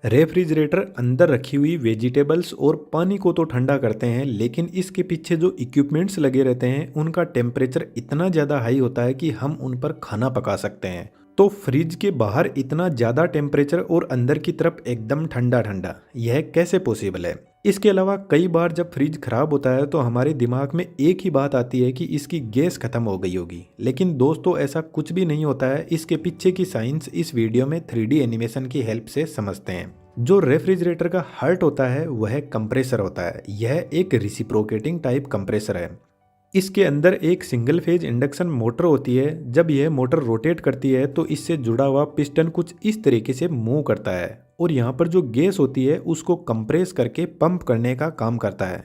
Refrigerator अंदर रखी हुई वेजिटेबल्स और पानी को तो ठंडा करते हैं, लेकिन इसके पीछे जो इक्विपमेंट्स लगे रहते हैं उनका टेम्परेचर इतना ज़्यादा हाई होता है कि हम उन पर खाना पका सकते हैं। तो फ्रिज के बाहर इतना ज़्यादा टेम्परेचर और अंदर की तरफ एकदम ठंडा ठंडा, यह कैसे पॉसिबल है? इसके अलावा कई बार जब फ्रिज खराब होता है तो हमारे दिमाग में एक ही बात आती है कि इसकी गैस खत्म हो गई होगी, लेकिन दोस्तों ऐसा कुछ भी नहीं होता है। इसके पीछे की साइंस इस वीडियो में 3D एनिमेशन की हेल्प से समझते हैं। जो रेफ्रिजरेटर का हार्ट होता है वह कंप्रेसर होता है। यह एक रिसिप्रोकेटिंग टाइप कंप्रेसर है। इसके अंदर एक सिंगल फेज इंडक्शन मोटर होती है। जब यह मोटर रोटेट करती है तो इससे जुड़ा हुआ पिस्टन कुछ इस तरीके से मूव करता है और यहाँ पर जो गैस होती है उसको कंप्रेस करके पंप करने का काम करता है।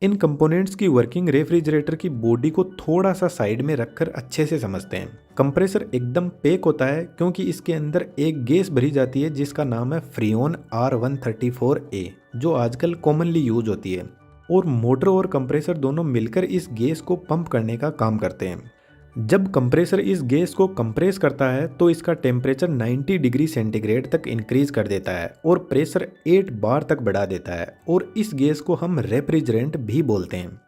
इन कंपोनेंट्स की वर्किंग रेफ्रिजरेटर की बॉडी को थोड़ा सा साइड में रखकर अच्छे से समझते हैं। कंप्रेसर एकदम पैक होता है क्योंकि इसके अंदर एक गैस भरी जाती है जिसका नाम है फ्रीऑन R134a, जो आजकल कॉमनली यूज होती है, और मोटर और कंप्रेसर दोनों मिलकर इस गैस को पंप करने का काम करते हैं। जब कंप्रेसर इस गैस को कंप्रेस करता है तो इसका टेम्परेचर 90 डिग्री सेंटीग्रेड तक इंक्रीज कर देता है और प्रेशर 8 बार तक बढ़ा देता है, और इस गैस को हम रेफ्रिजरेंट भी बोलते हैं।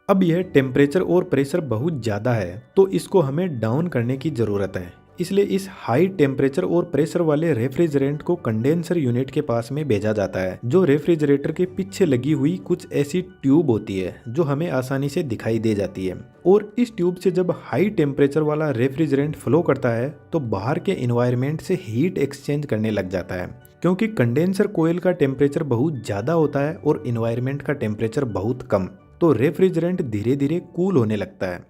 अब यह टेम्परेचर और प्रेशर बहुत ज़्यादा है तो इसको हमें डाउन करने की ज़रूरत है। इसलिए इस हाई टेम्परेचर और प्रेशर वाले रेफ्रिजरेंट को कंडेंसर यूनिट के पास में भेजा जाता है, जो रेफ्रिजरेटर के पीछे लगी हुई कुछ ऐसी ट्यूब होती है जो हमें आसानी से दिखाई दे जाती है। और इस ट्यूब से जब हाई टेम्परेचर वाला रेफ्रिजरेंट फ्लो करता है तो बाहर के इन्वायरमेंट से हीट एक्सचेंज करने लग जाता है, क्योंकि कंडेंसर कोयल का टेम्परेचर बहुत ज़्यादा होता है और इन्वायरमेंट का टेम्परेचर बहुत कम, तो रेफ्रिजरेंट धीरे धीरे कूल होने लगता है।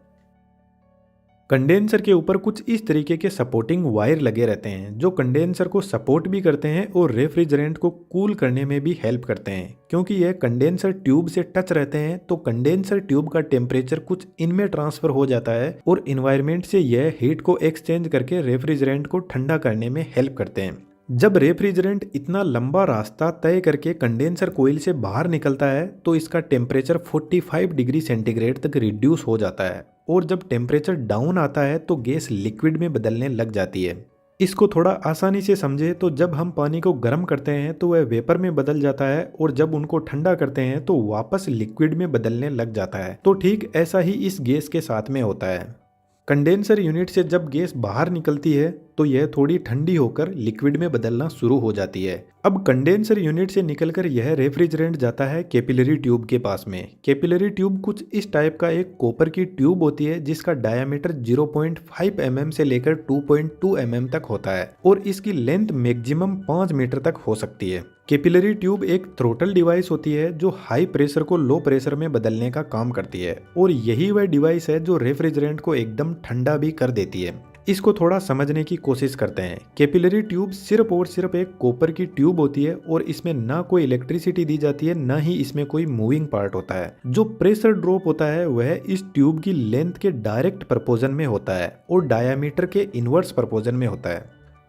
कंडेंसर के ऊपर कुछ इस तरीके के सपोर्टिंग वायर लगे रहते हैं जो कंडेंसर को सपोर्ट भी करते हैं और रेफ्रिजरेंट को कूल करने में भी हेल्प करते हैं। क्योंकि यह कंडेंसर ट्यूब से टच रहते हैं तो कंडेंसर ट्यूब का टेम्परेचर कुछ इनमें ट्रांसफर हो जाता है और इन्वायरमेंट से यह हीट को एक्सचेंज करके रेफ्रिजरेंट को ठंडा करने में हेल्प करते हैं। जब रेफ्रिजरेंट इतना लंबा रास्ता तय करके कंडेंसर कोयल से बाहर निकलता है तो इसका टेम्परेचर 45 डिग्री सेंटीग्रेड तक रिड्यूस हो जाता है, और जब टेम्परेचर डाउन आता है तो गैस लिक्विड में बदलने लग जाती है। इसको थोड़ा आसानी से समझे तो जब हम पानी को गर्म करते हैं तो वह वेपर में बदल जाता है, और जब उनको ठंडा करते हैं तो वापस लिक्विड में बदलने लग जाता है। तो ठीक ऐसा ही इस गैस के साथ में होता है। कंडेंसर यूनिट से जब गैस बाहर निकलती है तो यह थोड़ी ठंडी होकर लिक्विड में बदलना शुरू हो जाती है। अब कंडेंसर यूनिट से निकलकर यह रेफ्रिजरेंट जाता है कैपिलरी ट्यूब के पास में। कैपिलरी ट्यूब कुछ इस टाइप का एक कॉपर की ट्यूब होती है जिसका डायमीटर 0.5 mm से लेकर 2.2 mm तक होता है, और इसकी लेंथ मैक्सिमम 5 मीटर तक हो सकती है। कैपिलरी ट्यूब एक थ्रोटल डिवाइस होती है जो हाई प्रेशर को लो प्रेशर में बदलने का काम करती है, और यही वह डिवाइस है जो रेफ्रिजरेंट को एकदम ठंडा भी कर देती है। इसको थोड़ा समझने की कोशिश करते हैं। कैपिलरी ट्यूब सिर्फ और सिर्फ एक कॉपर की ट्यूब होती है और इसमें ना कोई इलेक्ट्रिसिटी दी जाती है, ना ही इसमें कोई मूविंग पार्ट होता है। जो प्रेशर ड्रॉप होता है वह इस ट्यूब की लेंथ के डायरेक्ट प्रपोजन में होता है और डायामीटर के इनवर्स प्रपोजन में होता है।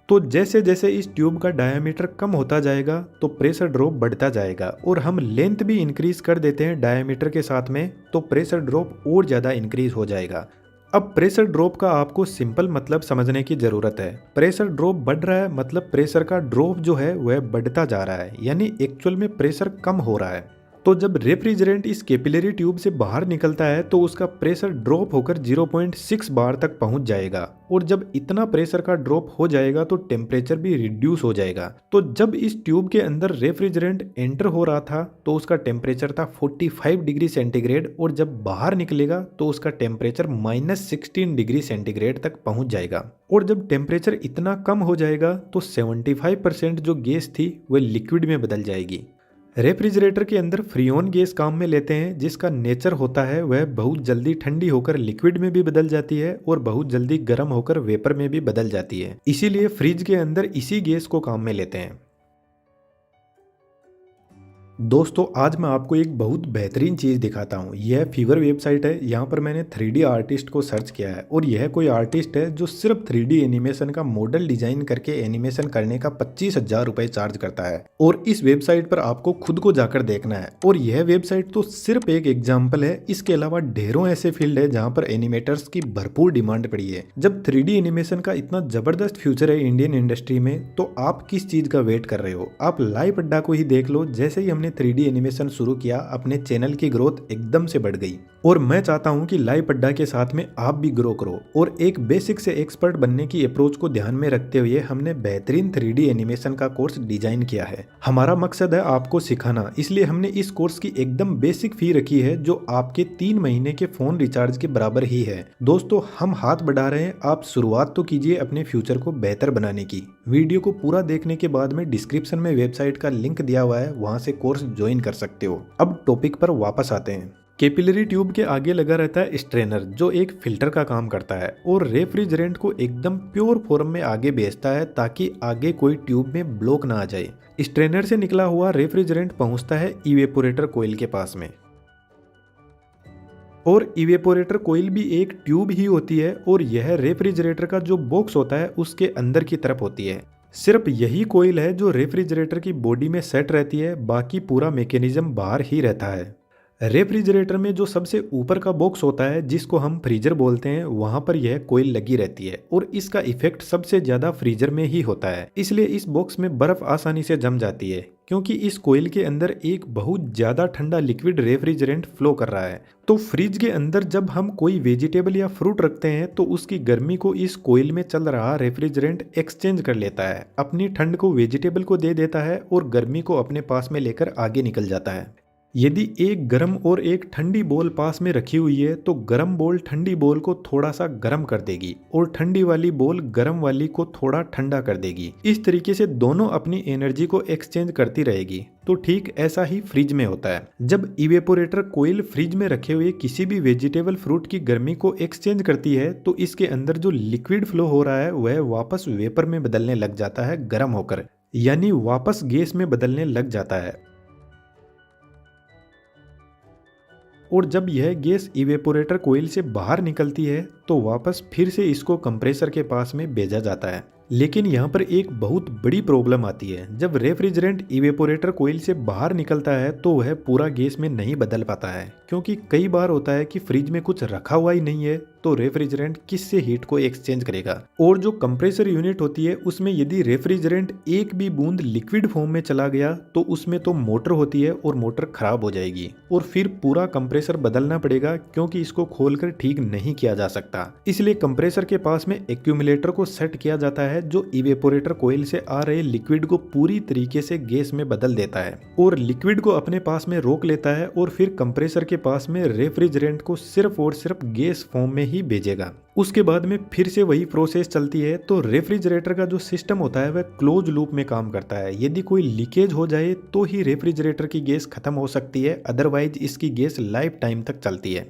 तो जैसे जैसे इस ट्यूब का डायामीटर कम होता जाएगा तो प्रेशर ड्रॉप बढ़ता जाएगा, और हम लेंथ भी इंक्रीज कर देते हैं डायामीटर के साथ में, तो प्रेशर ड्रॉप और ज़्यादा इंक्रीज हो जाएगा। अब प्रेशर ड्रॉप का आपको सिंपल मतलब समझने की ज़रूरत है। प्रेशर ड्रॉप बढ़ रहा है मतलब प्रेशर का ड्रॉप जो है वह बढ़ता जा रहा है, यानी एक्चुअल में प्रेशर कम हो रहा है। तो जब रेफ्रिजरेंट इस कैपिलरी ट्यूब से बाहर निकलता है तो उसका प्रेशर ड्रॉप होकर 0.6 बार तक पहुंच जाएगा, और जब इतना प्रेशर का ड्रॉप हो जाएगा तो टेम्परेचर भी रिड्यूस हो जाएगा। तो जब इस ट्यूब के अंदर रेफ्रिजरेंट एंटर हो रहा था तो उसका टेम्परेचर था 45 डिग्री सेंटीग्रेड, और जब बाहर निकलेगा तो उसका टेम्परेचर -16 डिग्री सेंटीग्रेड तक पहुंच जाएगा। और जब टेम्परेचर इतना कम हो जाएगा तो 75% जो गैस थी वह लिक्विड में बदल जाएगी। रेफ्रिजरेटर के अंदर फ्रीऑन गैस काम में लेते हैं जिसका नेचर होता है वह बहुत जल्दी ठंडी होकर लिक्विड में भी बदल जाती है और बहुत जल्दी गर्म होकर वेपर में भी बदल जाती है। इसीलिए फ्रिज के अंदर इसी गैस को काम में लेते हैं। दोस्तों आज मैं आपको एक बहुत बेहतरीन चीज़ दिखाता हूँ। यह फीवर वेबसाइट है। यहाँ पर मैंने 3D आर्टिस्ट को सर्च किया है और यह कोई आर्टिस्ट है जो सिर्फ 3D एनिमेशन का मॉडल डिजाइन करके एनिमेशन करने का 25,000 रुपये चार्ज करता है। और इस वेबसाइट पर आपको खुद को जाकर देखना है। और यह वेबसाइट तो सिर्फ एक एग्जाम्पल है, इसके अलावा ढेरों ऐसे फील्ड है जहाँ पर एनिमेटर्स की भरपूर डिमांड पड़ी है। जब 3D एनिमेशन का इतना जबरदस्त फ्यूचर है इंडियन इंडस्ट्री में, तो आप किस चीज़ का वेट कर रहे हो? आप लाइव अड्डा को ही देख लो। जैसे ही हमने 3D एनिमेशन शुरू किया, अपने चैनल की ग्रोथ एकदम से बढ़ गई। और मैं चाहता हूं कि लाइव अड्डा के साथ में आप भी ग्रो करो। और एक बेसिक से एक्सपर्ट बनने की अप्रोच को ध्यान में रखते हुए हमने बेहतरीन 3D एनिमेशन का कोर्स डिजाइन किया है। हमारा मकसद है आपको सिखाना, इसलिए हमने इस कोर्स की एकदम बेसिक फी रखी है जो आपके 3 महीने के फोन रिचार्ज के बराबर ही है। दोस्तों हम हाथ बढ़ा रहे हैं, आप शुरुआत तो कीजिए अपने फ्यूचर को बेहतर बनाने की। वीडियो को पूरा देखने के बाद में डिस्क्रिप्शन में वेबसाइट का लिंक दिया हुआ है, वहां से कोर्स ज्वाइन कर सकते हो। अब टॉपिक पर वापस आते हैं। कैपिलरी ट्यूब के आगे लगा रहता है स्ट्रेनर, जो एक फिल्टर का काम करता है और रेफ्रिजरेंट को एकदम प्योर फॉर्म में आगे भेजता है ताकि आगे कोई ट्यूब में ब्लॉक ना आ जाए। स्ट्रेनर से निकला हुआ रेफ्रिजरेंट पहुंचता है इवेपोरेटर कोइल के पास में। और इवेपोरेटर कोइल भी एक ट्यूब ही होती है और यह रेफ्रिजरेटर का जो बॉक्स होता है उसके अंदर की तरफ होती है। सिर्फ यही कोइल है जो रेफ्रिजरेटर की बॉडी में सेट रहती है, बाकी पूरा मैकेनिज्म बाहर ही रहता है। रेफ्रिजरेटर में जो सबसे ऊपर का बॉक्स होता है जिसको हम फ्रीजर बोलते हैं, वहां पर यह कोइल लगी रहती है और इसका इफेक्ट सबसे ज्यादा फ्रीजर में ही होता है। इसलिए इस बॉक्स में बर्फ आसानी से जम जाती है क्योंकि इस कोइल के अंदर एक बहुत ज्यादा ठंडा लिक्विड रेफ्रिजरेंट फ्लो कर रहा है। तो फ्रिज के अंदर जब हम कोई वेजिटेबल या फ्रूट रखते हैं तो उसकी गर्मी को इस कोइल में चल रहा रेफ्रिजरेंट एक्सचेंज कर लेता है, अपनी ठंड को वेजिटेबल को दे देता है और गर्मी को अपने पास में लेकर आगे निकल जाता है। यदि एक गर्म और एक ठंडी बॉल पास में रखी हुई है तो गर्म बॉल ठंडी बॉल को थोड़ा सा गर्म कर देगी और ठंडी वाली बॉल गर्म वाली को थोड़ा ठंडा कर देगी। इस तरीके से दोनों अपनी एनर्जी को एक्सचेंज करती रहेगी। तो ठीक ऐसा ही फ्रिज में होता है। जब इवेपोरेटर कोइल फ्रिज में रखे हुए किसी भी वेजिटेबल फ्रूट की गर्मी को एक्सचेंज करती है तो इसके अंदर जो लिक्विड फ्लो हो रहा है वह वापस वेपर में बदलने लग जाता है, गर्म होकर, यानी वापस गैस में बदलने लग जाता है। और जब यह गैस इवेपोरेटर कोइल से बाहर निकलती है तो वापस फिर से इसको कंप्रेसर के पास में भेजा जाता है। लेकिन यहाँ पर एक बहुत बड़ी प्रॉब्लम आती है। जब रेफ्रिजरेंट इवेपोरेटर कोइल से बाहर निकलता है तो वह पूरा गैस में नहीं बदल पाता है, क्योंकि कई बार होता है कि फ्रिज में कुछ रखा हुआ ही नहीं है तो रेफ्रिजरेंट किससे हीट को एक्सचेंज करेगा। और जो कंप्रेसर यूनिट होती है उसमें यदि रेफ्रिजरेंट एक भी बूंद लिक्विड फॉर्म में चला गया तो उसमें तो मोटर होती है और मोटर खराब हो जाएगी और फिर पूरा कंप्रेसर बदलना पड़ेगा, क्योंकि इसको खोलकर ठीक नहीं किया जा सकता। इसलिए कंप्रेसर के पास में एक्यूमुलेटर को सेट किया जाता है जो इवेपोरेटर कोइल से आ रहे लिक्विड को पूरी तरीके से गैस में बदल देता है और लिक्विड को अपने पास में रोक लेता है और फिर कंप्रेसर के पास में रेफ्रिजरेंट को सिर्फ और सिर्फ गैस फॉर्म में ही भेजेगा। उसके बाद में फिर से वही प्रोसेस चलती है। तो रेफ्रिजरेटर का जो सिस्टम होता है वह क्लोज लूप में काम करता है। यदि कोई लीकेज हो जाए तो ही रेफ्रिजरेटर की गैस खत्म हो सकती है, अदरवाइज इसकी गैस लाइफ टाइम तक चलती है।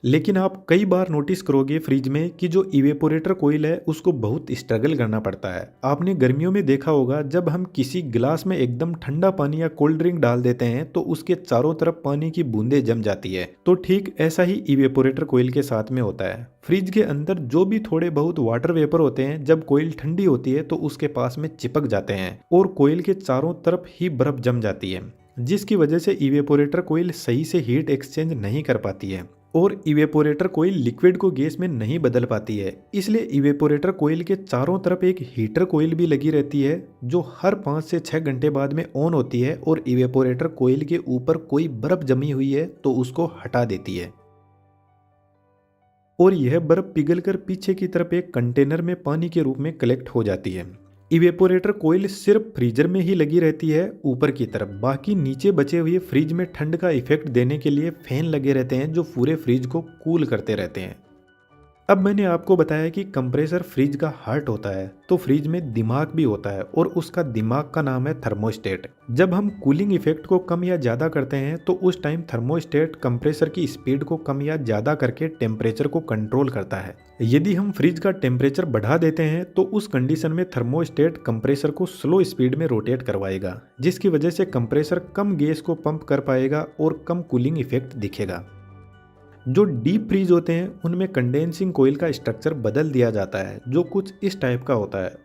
लेकिन आप कई बार नोटिस करोगे फ्रिज में कि जो इवेपोरेटर कोइल है उसको बहुत स्ट्रगल करना पड़ता है। आपने गर्मियों में देखा होगा जब हम किसी गिलास में एकदम ठंडा पानी या कोल्ड ड्रिंक डाल देते हैं तो उसके चारों तरफ पानी की बूंदें जम जाती है। तो ठीक ऐसा ही इवेपोरेटर कोइल के साथ में होता है। फ्रिज के अंदर जो भी थोड़े बहुत वाटर वेपर होते हैं, जब कोइल ठंडी होती है तो उसके पास में चिपक जाते हैं और कोइल के चारों तरफ ही बर्फ जम जाती है, जिसकी वजह से इवेपोरेटर कोइल सही से हीट एक्सचेंज नहीं कर पाती है और इवेपोरेटर कोइल लिक्विड को गैस में नहीं बदल पाती है। इसलिए इवेपोरेटर कोइल के चारों तरफ एक हीटर कोइल भी लगी रहती है जो हर 5 से 6 घंटे बाद में ऑन होती है और इवेपोरेटर कोइल के ऊपर कोई बर्फ जमी हुई है तो उसको हटा देती है और यह बर्फ पिघलकर पीछे की तरफ एक कंटेनर में पानी के रूप में कलेक्ट हो जाती है। इवेपोरेटर कोइल सिर्फ फ्रीजर में ही लगी रहती है ऊपर की तरफ, बाकी नीचे बचे हुए फ्रिज में ठंड का इफेक्ट देने के लिए फैन लगे रहते हैं जो पूरे फ्रिज को कूल करते रहते हैं। अब मैंने आपको बताया कि कंप्रेसर फ्रिज का हार्ट होता है, तो फ्रिज में दिमाग भी होता है और उसका दिमाग का नाम है थर्मोस्टेट। जब हम कूलिंग इफेक्ट को कम या ज़्यादा करते हैं तो उस टाइम थर्मोस्टेट कंप्रेसर की स्पीड को कम या ज़्यादा करके टेम्परेचर को कंट्रोल करता है। यदि हम फ्रिज का टेम्परेचर बढ़ा देते हैं तो उस कंडीशन में थर्मोस्टेट कंप्रेसर को स्लो स्पीड में रोटेट करवाएगा, जिसकी वजह से कंप्रेसर कम गैस को पंप कर पाएगा और कम कूलिंग इफेक्ट दिखेगा। जो डीप फ्रीज होते हैं उनमें कंडेंसिंग कोयल का स्ट्रक्चर बदल दिया जाता है, जो कुछ इस टाइप का होता है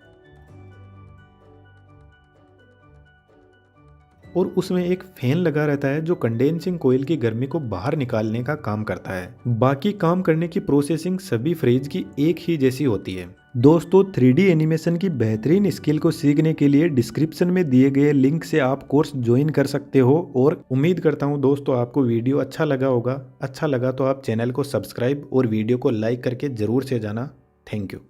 और उसमें एक फैन लगा रहता है जो कंडेंसिंग कोयल की गर्मी को बाहर निकालने का काम करता है। बाकी काम करने की प्रोसेसिंग सभी फ्रिज की एक ही जैसी होती है। दोस्तों 3D एनिमेशन की बेहतरीन स्किल को सीखने के लिए डिस्क्रिप्शन में दिए गए लिंक से आप कोर्स ज्वाइन कर सकते हो और उम्मीद करता हूं दोस्तों आपको वीडियो अच्छा लगा होगा। अच्छा लगा तो आप चैनल को सब्सक्राइब और वीडियो को लाइक करके ज़रूर से जाना। Thank you.